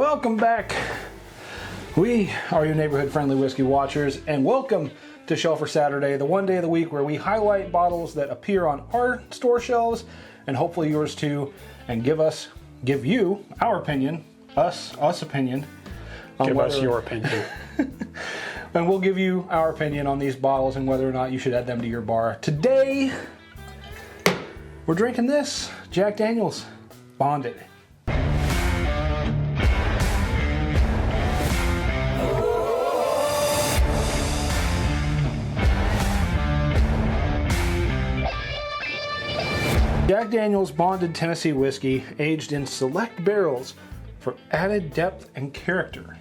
Welcome back. We are your neighborhood friendly whiskey watchers, and welcome to Shelfer Saturday, the one day of the week where we highlight bottles that appear on our store shelves and hopefully yours too, and give you our opinion, us opinion. Give us your opinion. And we'll give you our opinion on these bottles and whether or not you should add them to your bar. Today, we're drinking this, Jack Daniel's Bonded. Jack Daniel's Bonded Tennessee Whiskey, aged in select barrels for added depth and character.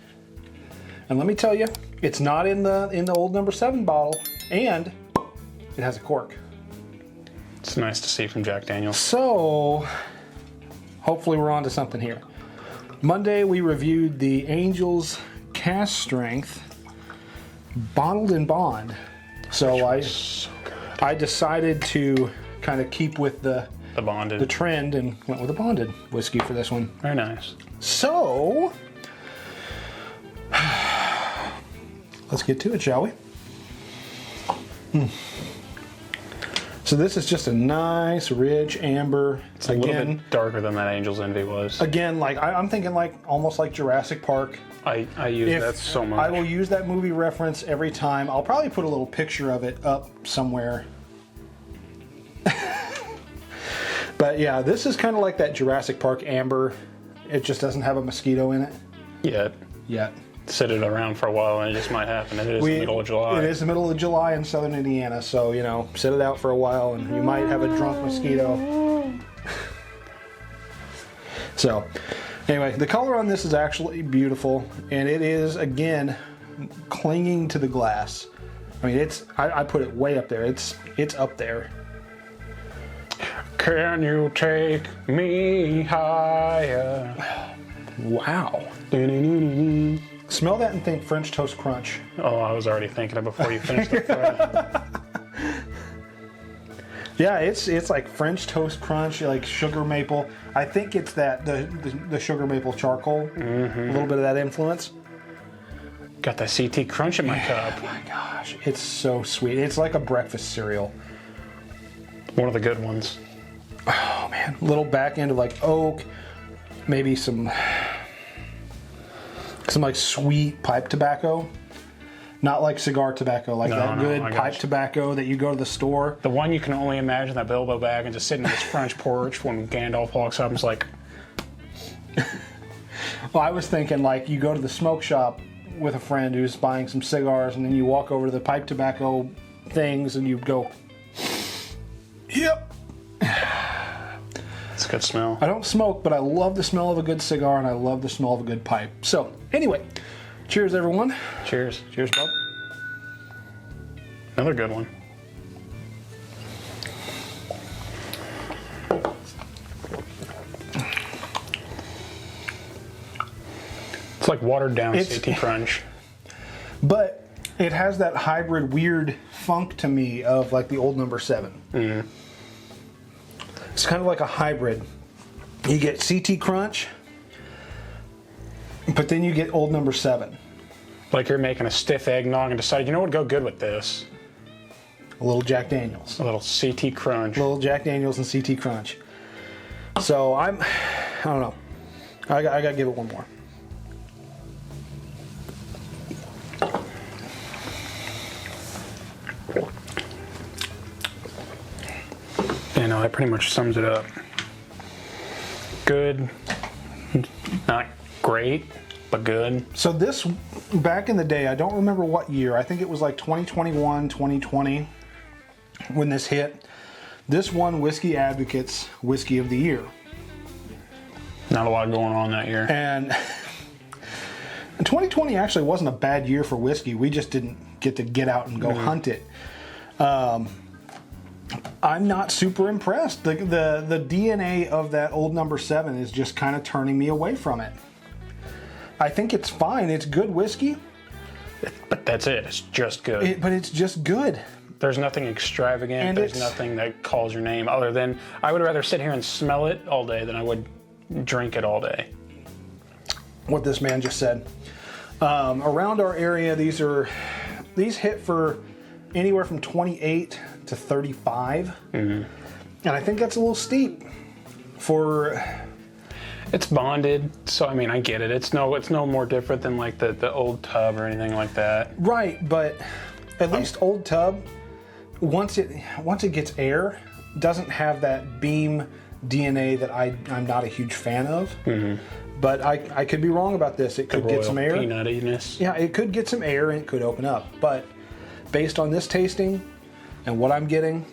And let me tell you, it's not in the old number 7 bottle, and it has a cork. It's nice to see from Jack Daniel's. So, hopefully we're on to something here. Monday we reviewed the Angel's Cask Strength Bottled in Bond. So I decided to kind of keep with the trend and went with a bonded whiskey for this one. Very nice. So, let's get to it, shall we? So this is just a nice, rich amber. It's a little bit darker than that Angel's Envy was. Again, like I'm thinking like almost like Jurassic Park. I use that so much. I will use that movie reference every time. I'll probably put a little picture of it up somewhere. But yeah, this is kind of like that Jurassic Park amber. It just doesn't have a mosquito in it. Yet. Sit it around for a while and it just might happen. It is the middle of July. It is the middle of July in southern Indiana, so, you know, sit it out for a while and you might have a drunk mosquito. So, anyway, the color on this is actually beautiful, and it is, again, clinging to the glass. I mean, I put it way up there. It's up there. Can you take me higher? Wow. Smell that and think French Toast Crunch. Oh, I was already thinking it before you finished the thread. Yeah, it's like French Toast Crunch, like sugar maple. I think it's that the sugar maple charcoal. Mm-hmm. A little bit of that influence. Got that CT Crunch in my cup. Oh my gosh, it's so sweet. It's like a breakfast cereal. One of the good ones. Oh man, little back end of like oak, maybe some like sweet pipe tobacco, not like cigar tobacco, like that good pipe tobacco that you go to the store. The one you can only imagine that Bilbo Baggins just sitting on his French porch when Gandalf walks up and is like. Well, I was thinking like you go to the smoke shop with a friend who's buying some cigars, and then you walk over to the pipe tobacco things and you go, yep. It's a good smell. I don't smoke, but I love the smell of a good cigar and I love the smell of a good pipe. So, anyway, cheers everyone. Cheers. Cheers, bub. Another good one. It's like watered down CT Crunch. But it has that hybrid weird funk to me of like the old number 7. Mm-hmm. It's kind of like a hybrid. You get CT Crunch, but then you get old number 7. Like you're making a stiff eggnog and decided, you know what would go good with this? A little Jack Daniel's. A little CT Crunch. A little Jack Daniel's and CT Crunch. So I don't know. I got to give it one more. You know, that pretty much sums it up. Good, not great, but good. So this, back in the day, I don't remember what year, I think it was like 2021, 2020, when this hit. This won Whiskey Advocate's Whiskey of the Year. Not a lot going on that year. And 2020 actually wasn't a bad year for whiskey. We just didn't get out and go hunt it. I'm not super impressed. The DNA of that old number 7 is just kind of turning me away from it. I think it's fine. It's good whiskey. But that's it. It's just good. But it's just good. There's nothing extravagant. And there's nothing that calls your name other than I would rather sit here and smell it all day than I would drink it all day. what this man just said. Around our area, these hit for anywhere from 28 to 35, and I think that's a little steep for. It's bonded, so I mean, I get it. It's no more different than like the old tub or anything like that. Right, but at least Old Tub, once it gets air, doesn't have that beam DNA that I'm not a huge fan of. But I could be wrong about this. It could get some air. Peanuttiness. Yeah, it could get some air and it could open up. But based on this tasting and what I'm getting,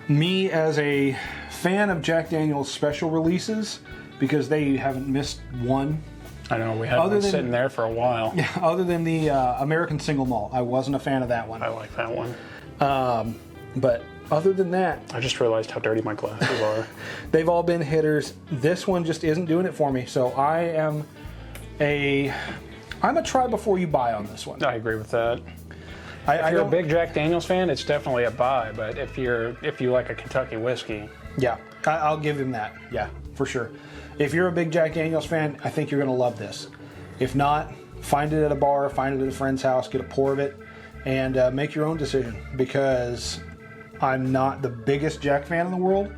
me as a fan of Jack Daniel's special releases, because they haven't missed one. I know, we had one sitting there for a while. Yeah, other than the American Single Malt. I wasn't a fan of that one. I like that one. But other than that, I just realized how dirty my glasses are. they've all been hitters. This one just isn't doing it for me. So I'm a try before you buy on this one. I agree with that. If you're a big Jack Daniels fan, it's definitely a buy. But if you like a Kentucky whiskey, yeah, I'll give him that. Yeah, for sure. If you're a big Jack Daniels fan, I think you're going to love this. If not, find it at a bar, find it at a friend's house, get a pour of it, and make your own decision. Because I'm not the biggest Jack fan in the world.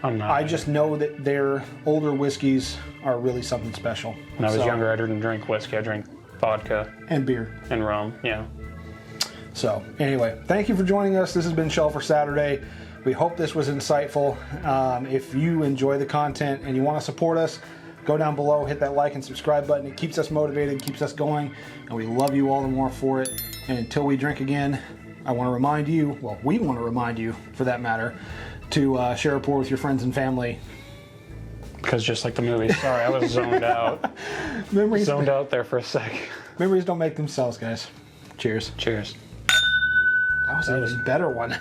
I'm not. I just know that their older whiskeys are really something special. When I was younger, I didn't drink whiskey. I drank vodka and beer and rum. Yeah. So anyway, thank you for joining us. This has been Shell for Saturday. We hope this was insightful. If you enjoy the content and you want to support us, go down below, hit that like and subscribe button. It keeps us motivated, keeps us going, and we love you all the more for it. And until we drink again, I want to remind you, well, we want to remind you, for that matter, to share a pour with your friends and family. Because just like the movie, sorry, I was zoned out. Zoned out there for a sec. Memories don't make themselves, guys. Cheers. Cheers. That was a better one.